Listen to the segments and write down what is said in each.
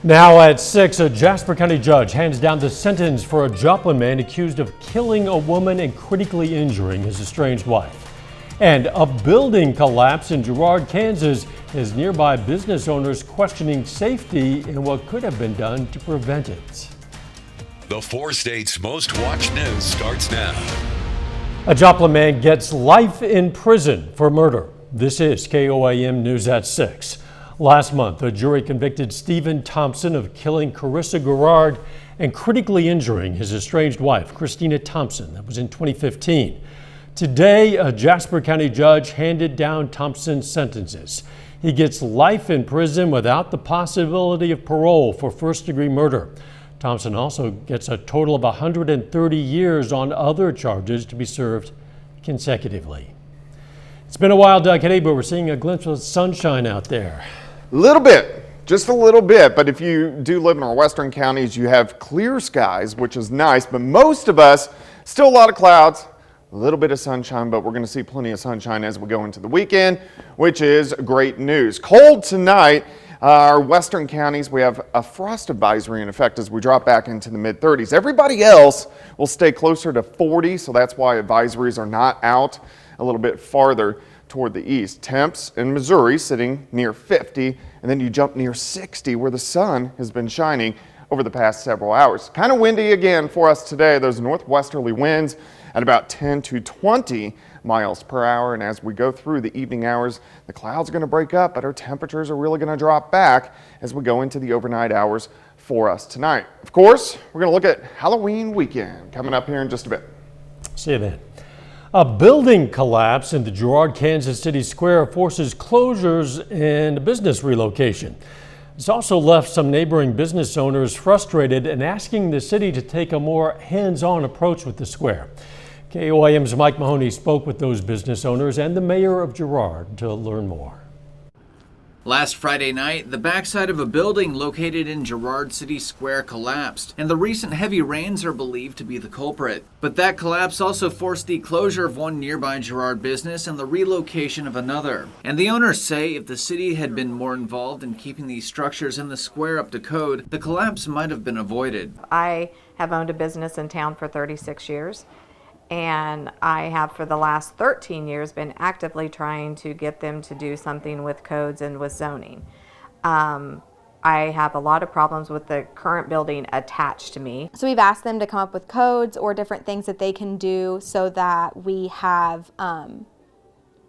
Now at 6, a Jasper County judge hands down the sentence for a Joplin man accused of killing a woman and critically injuring his estranged wife. And a building collapse in Gerard, Kansas, has nearby business owners questioning safety and what could have been done to prevent it. The 4 states' most watched news starts now. A Joplin man gets life in prison for murder. This is KOAM News at 6. Last month, a jury convicted Stephen Thompson of killing Carissa Gerard and critically injuring his estranged wife, Christina Thompson. That was in 2015. Today, a Jasper County judge handed down Thompson's sentences. He gets life in prison without the possibility of parole for first-degree murder. Thompson also gets a total of 130 years on other charges to be served consecutively. It's been a wild decade, but we're seeing a glimpse of sunshine out there. A little bit, just a little bit, but if you do live in our western counties, you have clear skies, which is nice, but most of us, still a lot of clouds, a little bit of sunshine, but we're going to see plenty of sunshine as we go into the weekend, which is great news. Cold tonight, our western counties, we have a frost advisory in effect as we drop back into the mid-30s. Everybody else will stay closer to 40, so that's why advisories are not out a little bit farther toward the east. Temps in Missouri sitting near 50, and then you jump near 60 where the sun has been shining over the past several hours. Kind of windy again for us today. Those northwesterly winds at about 10 to 20 miles per hour. And as we go through the evening hours, the clouds are going to break up, but our temperatures are really going to drop back as we go into the overnight hours for us tonight. Of course, we're going to look at Halloween weekend coming up here in just a bit. See you then. A building collapse in the Gerard, Kansas City Square forces closures and business relocation. It's also left some neighboring business owners frustrated and asking the city to take a more hands-on approach with the square. KOAM's Mike Mahoney spoke with those business owners and the mayor of Gerard to learn more. Last Friday night, the backside of a building located in Gerard City Square collapsed, and the recent heavy rains are believed to be the culprit. But that collapse also forced the closure of one nearby Gerard business and the relocation of another. And the owners say if the city had been more involved in keeping these structures in the square up to code, the collapse might have been avoided. I have owned a business in town for 36 years. And I have for the last 13 years been actively trying to get them to do something with codes and with zoning. I have a lot of problems with the current building attached to me. So we've asked them to come up with codes or different things that they can do so that we have,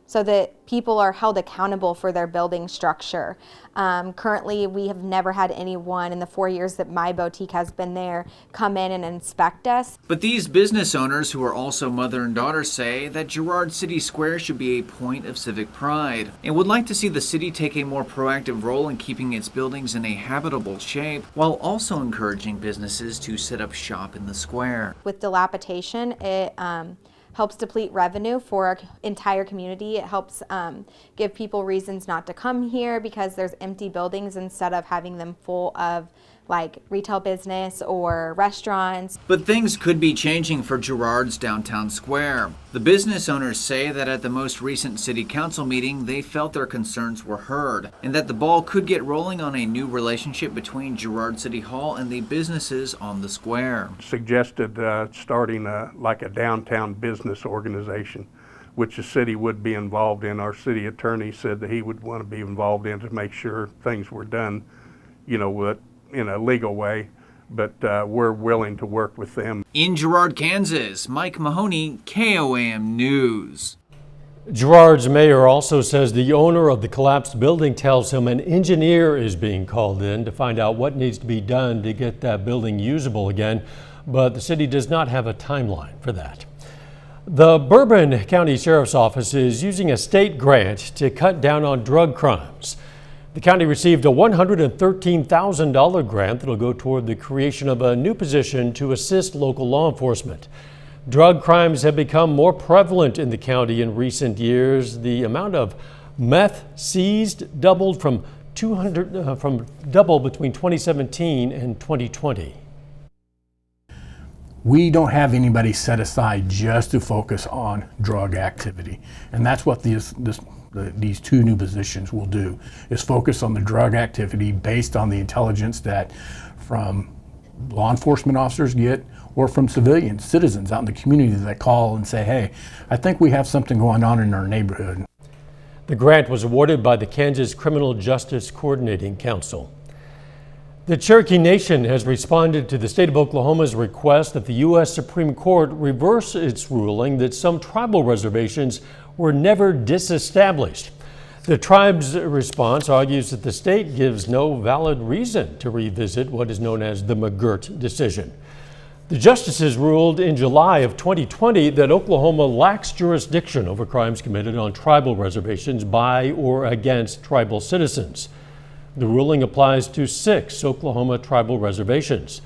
so that people are held accountable for their building structure. Currently, we have never had anyone in the 4 years that my boutique has been there come in and inspect us. But these business owners, who are also mother and daughter, say that Gerard City Square should be a point of civic pride and would like to see the city take a more proactive role in keeping its buildings in a habitable shape, while also encouraging businesses to set up shop in the square. With dilapidation, it helps deplete revenue for our entire community. It helps give people reasons not to come here because there's empty buildings instead of having them full of like retail business or restaurants. But things could be changing for Gerard's downtown square. The business owners say that at the most recent city council meeting, they felt their concerns were heard and that the ball could get rolling on a new relationship between Gerard City Hall and the businesses on the square. Suggested starting like a downtown business organization, which the city would be involved in. Our city attorney said that he would want to be involved in to make sure things were done, you know, in a legal way, but we're willing to work with them. In Gerard, Kansas, Mike Mahoney, KOAM News. Gerard's mayor also says the owner of the collapsed building tells him an engineer is being called in to find out what needs to be done to get that building usable again, but the city does not have a timeline for that. The Bourbon County Sheriff's Office is using a state grant to cut down on drug crimes. The county received a $113,000 grant that will go toward the creation of a new position to assist local law enforcement. Drug crimes have become more prevalent in the county in recent years. The amount of meth seized doubled from double between 2017 and 2020. We don't have anybody set aside just to focus on drug activity, and that's what this these two new positions will do, is focus on the drug activity based on the intelligence that from law enforcement officers get, or from civilians, citizens out in the community that call and say, hey, I think we have something going on in our neighborhood. The grant was awarded by the Kansas Criminal Justice Coordinating Council. The Cherokee Nation has responded to the state of Oklahoma's request that the U.S. Supreme Court reverse its ruling that some tribal reservations were never disestablished. The tribe's response argues that the state gives no valid reason to revisit what is known as the McGirt decision. The justices ruled in July of 2020 that Oklahoma lacks jurisdiction over crimes committed on tribal reservations by or against tribal citizens. The ruling applies to 6 Oklahoma tribal reservations.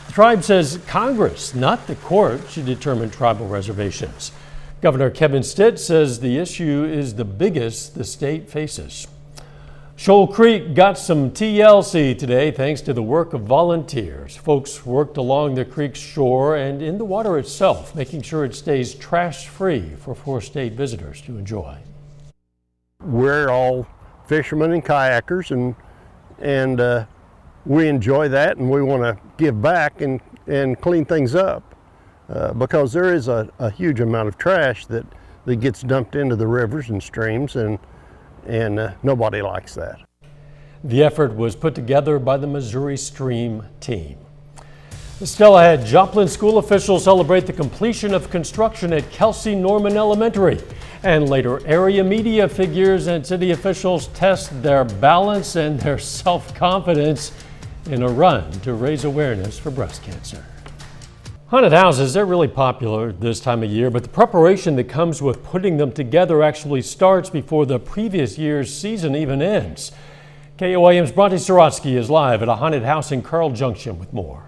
The tribe says Congress, not the court, should determine tribal reservations. Governor Kevin Stitt says the issue is the biggest the state faces. Shoal Creek got some TLC today thanks to the work of volunteers. Folks worked along the creek's shore and in the water itself, making sure it stays trash-free for 4-state visitors to enjoy. We're all fishermen and kayakers, and we enjoy that, and we want to give back and clean things up because there is a huge amount of trash that gets dumped into the rivers and streams, and nobody likes that. The effort was put together by the Missouri Stream team. Still ahead, Joplin school officials celebrate the completion of construction at Kelsey Norman Elementary. And later, area media figures and city officials test their balance and their self-confidence in a run to raise awareness for breast cancer. Haunted houses, they're really popular this time of year, but the preparation that comes with putting them together actually starts before the previous year's season even ends. KOAM's Bronte Sorotsky is live at a haunted house in Carl Junction with more.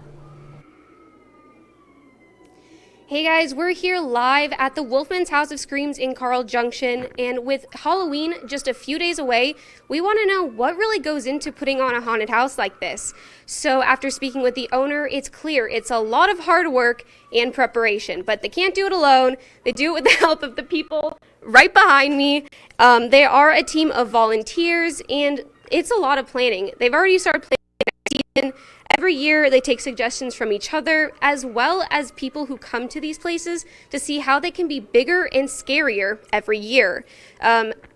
Hey guys, we're here live at the Wolfman's House of Screams in Carl Junction, and with Halloween just a few days away, we want to know what really goes into putting on a haunted house like this. So after speaking with the owner, it's clear it's a lot of hard work and preparation, but they can't do it alone. They do it with the help of the people right behind me. They are a team of volunteers, and it's a lot of planning. They've already started planning next season. Every year, they take suggestions from each other, as well as people who come to these places to see how they can be bigger and scarier every year.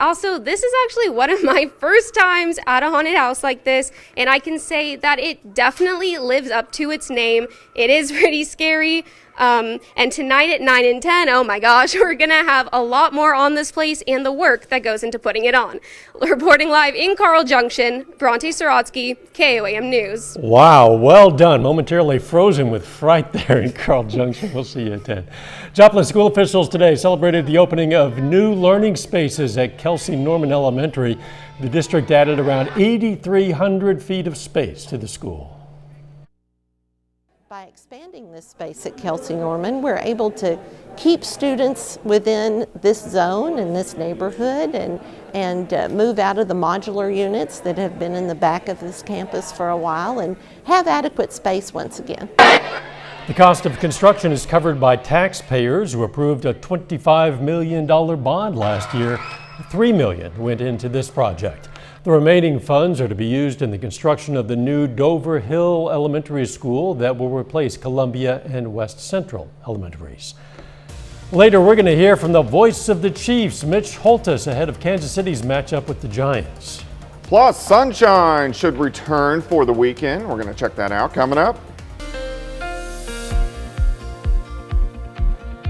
Also, this is actually one of my first times at a haunted house like this, and I can say that it definitely lives up to its name. It is pretty scary. And tonight at 9 and 10, oh my gosh, we're going to have a lot more on this place and the work that goes into putting it on. Reporting live in Carl Junction, Bronte Sorotsky, KOAM News. Wow, well done. Momentarily frozen with fright there in Carl Junction. We'll see you at 10. Joplin school officials today celebrated the opening of new learning spaces at Kelsey Norman Elementary. The district added around 8,300 feet of space to the school. By expanding this space at Kelsey Norman, we're able to keep students within this zone and this neighborhood and move out of the modular units that have been in the back of this campus for a while and have adequate space once again. The cost of construction is covered by taxpayers who approved a $25 million bond last year. $3 million went into this project. The remaining funds are to be used in the construction of the new Dover Hill Elementary School that will replace Columbia and West Central Elementaries. Later, we're going to hear from the voice of the Chiefs, Mitch Holtis, ahead of Kansas City's matchup with the Giants. Plus, sunshine should return for the weekend. We're going to check that out coming up.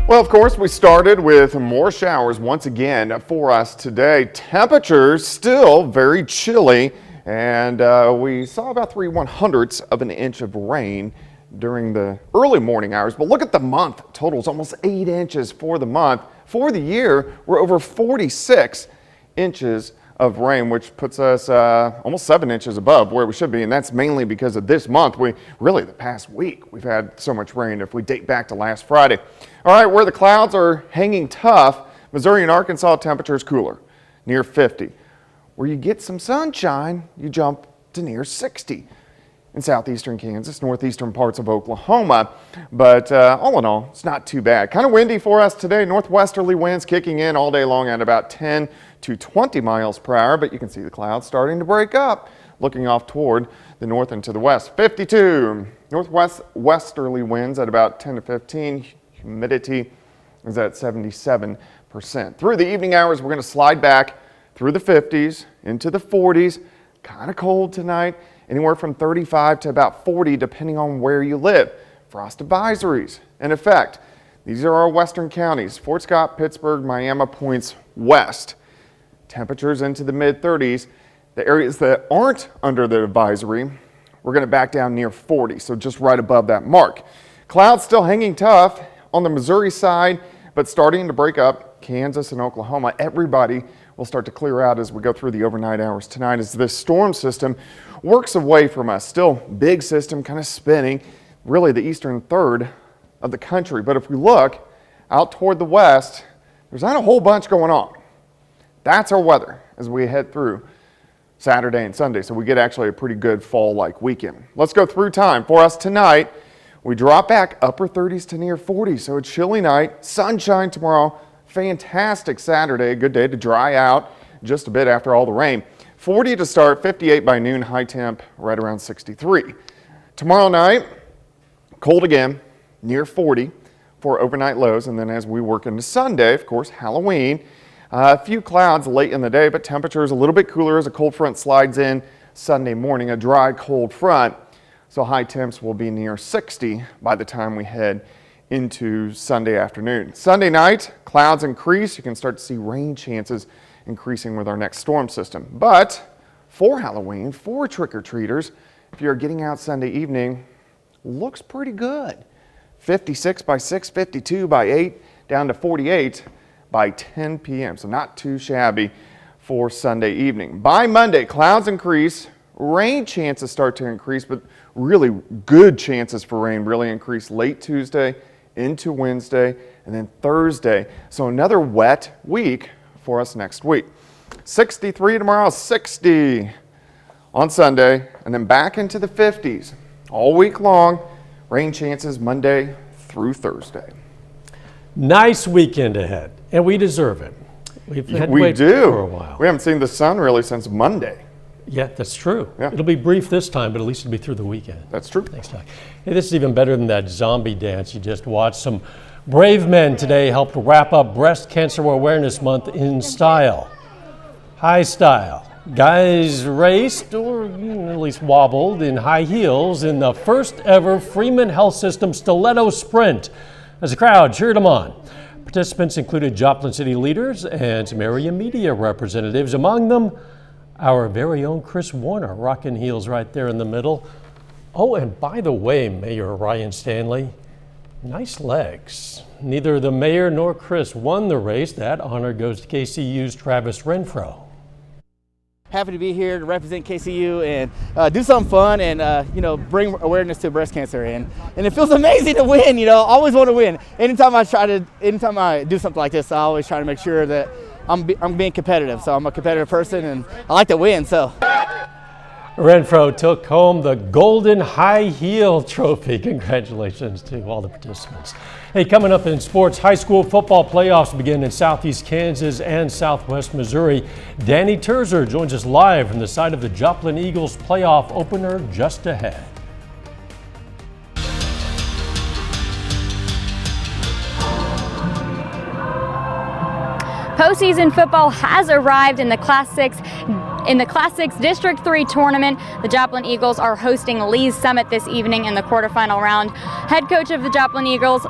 Well, of course, we started with more showers once again for us today. Temperatures still very chilly, and we saw about 3/100ths of an inch of rain during the early morning hours. But look at the month. Totals almost 8 inches for the month. For the year, we're over 46 inches of rain, which puts us almost 7 inches above where we should be, and that's mainly because of this month. Really the past week we've had so much rain if we date back to last Friday. All right, where the clouds are hanging tough, Missouri and Arkansas temperatures cooler, near 50. Where you get some sunshine, you jump to near 60. In southeastern Kansas, northeastern parts of Oklahoma, but all in all, it's not too bad. Kind of windy for us today. Northwesterly winds kicking in all day long at about 10 to 20 miles per hour, but you can see the clouds starting to break up, looking off toward the north and to the west. 52, northwest westerly winds at about 10 to 15. Humidity is at 77%. Through the evening hours, we're going to slide back through the 50s into the 40s. Kind of cold tonight, anywhere from 35 to about 40 depending on where you live. Frost advisories in effect. These are our western counties: Fort Scott, Pittsburgh, Miami points west. Temperatures into the mid 30s. The areas that aren't under the advisory, we're going to back down near 40, so just right above that mark. Clouds still hanging tough on the Missouri side, but starting to break up. Kansas and Oklahoma, everybody will start to clear out as we go through the overnight hours tonight as this storm system works away from us. Still big system kind of spinning, really the eastern third of the country. But if we look out toward the west, there's not a whole bunch going on. That's our weather as we head through Saturday and Sunday. So we get actually a pretty good fall-like weekend. Let's go through time. For us tonight, we drop back upper 30s to near 40. So a chilly night, sunshine tomorrow, fantastic Saturday, good day to dry out just a bit after all the rain. 40 to start, 58 by noon, high temp right around 63. Tomorrow night, cold again, near 40 for overnight lows. And then as we work into Sunday, of course, Halloween, a few clouds late in the day, but temperatures a little bit cooler as a cold front slides in Sunday morning, a dry cold front. So high temps will be near 60 by the time we head into Sunday afternoon. Sunday night, clouds increase. You can start to see rain chances increasing with our next storm system. But for Halloween, for trick-or-treaters, if you're getting out Sunday evening, looks pretty good. 56 by 6, 52 by 8, down to 48 by 10 p.m. So not too shabby for Sunday evening. By Monday, clouds increase. Rain chances start to increase, but really good chances for rain really increase late Tuesday into Wednesday and then Thursday. So another wet week for us next week. 63 tomorrow, 60 on Sunday, and then back into the 50s all week long. Rain chances Monday through Thursday. Nice weekend ahead, and we deserve it. We've had to We wait do. for a while. We haven't seen the sun really since Monday. Yeah, that's true. Yeah. It'll be brief this time, but at least it'll be through the weekend. That's true. Thanks, Doc. Hey, this is even better than that zombie dance you just watched. Some brave men today helped wrap up Breast Cancer Awareness Month in style. High style. Guys raced, or at least wobbled, in high heels in the first ever Freeman Health System stiletto sprint as the crowd cheered them on. Participants included Joplin city leaders and some area media representatives. Among them, our very own Chris Warner, rocking heels right there in the middle. Oh, and by the way, Mayor Ryan Stanley, nice legs. Neither the mayor nor Chris won the race. That honor goes to KCU's Travis Renfro. Happy to be here to represent KCU and do something fun and bring awareness to breast cancer, and it feels amazing to win. I always want to win. Anytime I do something like this, I always try to make sure that I'm being competitive. So I'm a competitive person and I like to win. So Renfro took home the Golden High Heel Trophy. Congratulations to all the participants. Hey, coming up in sports, high school football playoffs begin in southeast Kansas and southwest Missouri. Danny Terzer joins us live from the site of the Joplin Eagles playoff opener just ahead. Postseason football has arrived in the Class 6 District 3 tournament. The Joplin Eagles are hosting Lee's Summit this evening in the quarterfinal round. Head coach of the Joplin Eagles,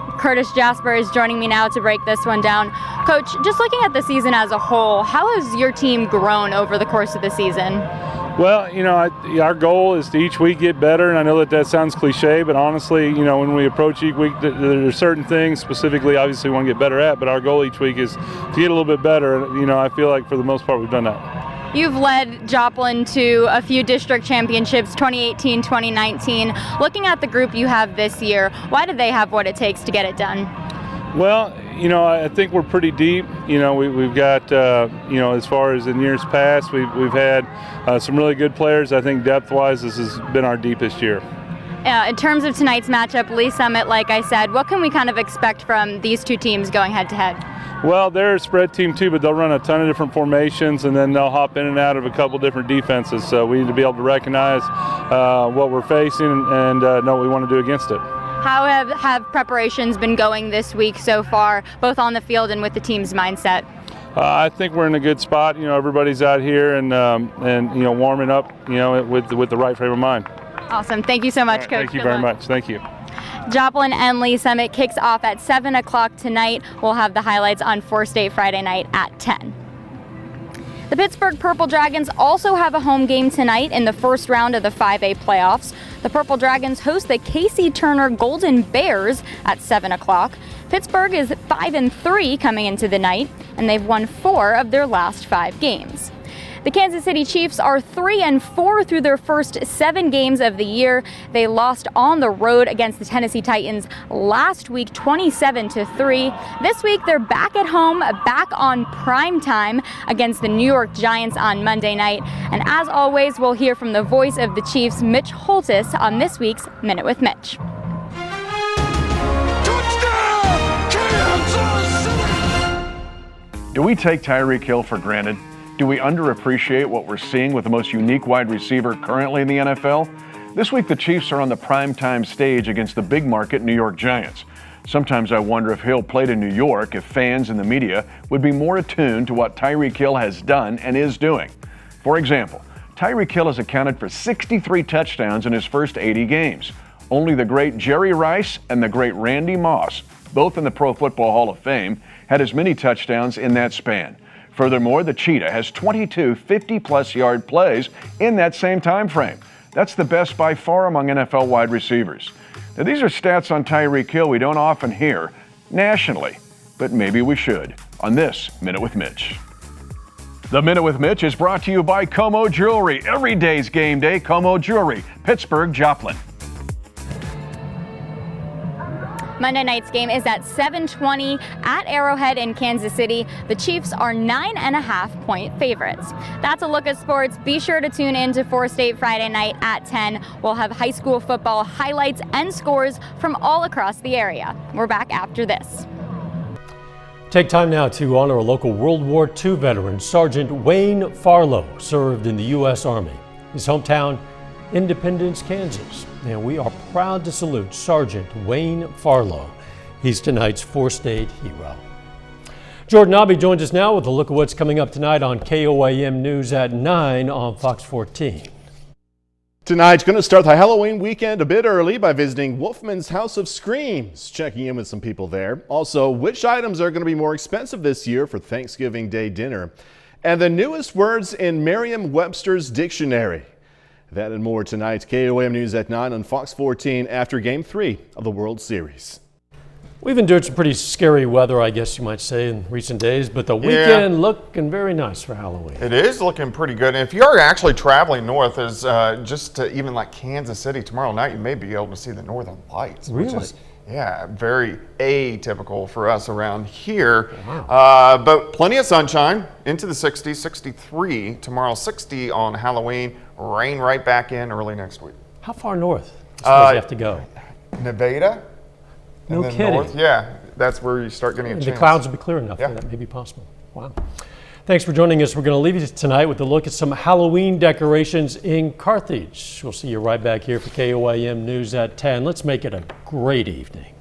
Jasper, is joining me now to break this one down. Coach, just looking at the season as a whole, how has your team grown over the course of the season? Well, our goal is to each week get better, and I know that sounds cliche, but honestly, when we approach each week, there are certain things specifically, obviously, we want to get better at, but our goal each week is to get a little bit better. I feel like for the most part, we've done that. You've led Joplin to a few district championships, 2018, 2019. Looking at the group you have this year, why do they have what it takes to get it done? Well, I think we're pretty deep. We've got, as far as in years past, we've had some really good players. I think depth-wise, this has been our deepest year. In terms of tonight's matchup, Lee Summit, like I said, what can we kind of expect from these two teams going head-to-head? Well, they're a spread team too, but they'll run a ton of different formations, and then they'll hop in and out of a couple different defenses. So we need to be able to recognize what we're facing and know what we want to do against it. How have preparations been going this week so far, both on the field and with the team's mindset? I think we're in a good spot. Everybody's out here and warming up, with the right frame of mind. Awesome. Thank you so much, Coach. Thank you very much. Thank you. Joplin and Lee Summit kicks off at 7 o'clock tonight. We'll have the highlights on 4 State Friday night at 10. The Pittsburgh Purple Dragons also have a home game tonight in the first round of the 5A playoffs. The Purple Dragons host the Casey Turner Golden Bears at 7 o'clock. Pittsburgh is 5-3 coming into the night, and they've won 4 of their last 5 games. The Kansas City Chiefs are 3-4 through their first 7 games of the year. They lost on the road against the Tennessee Titans last week, 27-3. This week, they're back at home, back on prime time against the New York Giants on Monday night. And as always, we'll hear from the voice of the Chiefs, Mitch Holtis, on this week's Minute with Mitch. Do we take Tyreek Hill for granted? Do we underappreciate what we're seeing with the most unique wide receiver currently in the NFL? This week, the Chiefs are on the primetime stage against the big market New York Giants. Sometimes I wonder if Hill played in New York, if fans and the media would be more attuned to what Tyreek Hill has done and is doing. For example, Tyreek Hill has accounted for 63 touchdowns in his first 80 games. Only the great Jerry Rice and the great Randy Moss, both in the Pro Football Hall of Fame, had as many touchdowns in that span. Furthermore, the Cheetah has 22 50-plus yard plays in that same time frame. That's the best by far among NFL wide receivers. Now, these are stats on Tyreek Hill we don't often hear nationally, but maybe we should on this Minute with Mitch. The Minute with Mitch is brought to you by Como Jewelry. Every day's game day, Como Jewelry, Pittsburgh, Joplin. Monday night's game is at 7:20 at Arrowhead in Kansas City. The Chiefs are 9.5-point favorites. That's a look at sports. Be sure to tune in to 4 State Friday night at 10. We'll have high school football highlights and scores from all across the area. We're back after this. Take time now to honor a local World War II veteran. Sergeant Wayne Farlow served in the U.S. Army. His hometown, Independence, Kansas. And we are proud to salute Sergeant Wayne Farlow. He's tonight's 4 State hero. Jordan Abbey joins us now with a look at what's coming up tonight on KOAM News at 9 on Fox 14. Tonight's going to start the Halloween weekend a bit early by visiting Wolfman's House of Screams, checking in with some people there. Also, which items are going to be more expensive this year for Thanksgiving Day dinner? And the newest words in Merriam-Webster's dictionary. That and more tonight's KOAM News at 9 on Fox 14 after Game 3 of the World Series. We've endured some pretty scary weather, I guess you might say, in recent days, but the weekend looking very nice for Halloween. It is looking pretty good. And if you are actually traveling north, as just to even like Kansas City tomorrow night, you may be able to see the Northern Lights. Really? Which is, very atypical for us around here. Wow. But plenty of sunshine into the 60s, 63 tomorrow, 60 on Halloween. Rain right back in early next week. How far north does you have to go? Nevada. No kidding. North, that's where you start getting a chance. The clouds will be clear enough that may be possible. Wow. Thanks for joining us. We're going to leave you tonight with a look at some Halloween decorations in Carthage. We'll see you right back here for KOAM News at 10. Let's make it a great evening.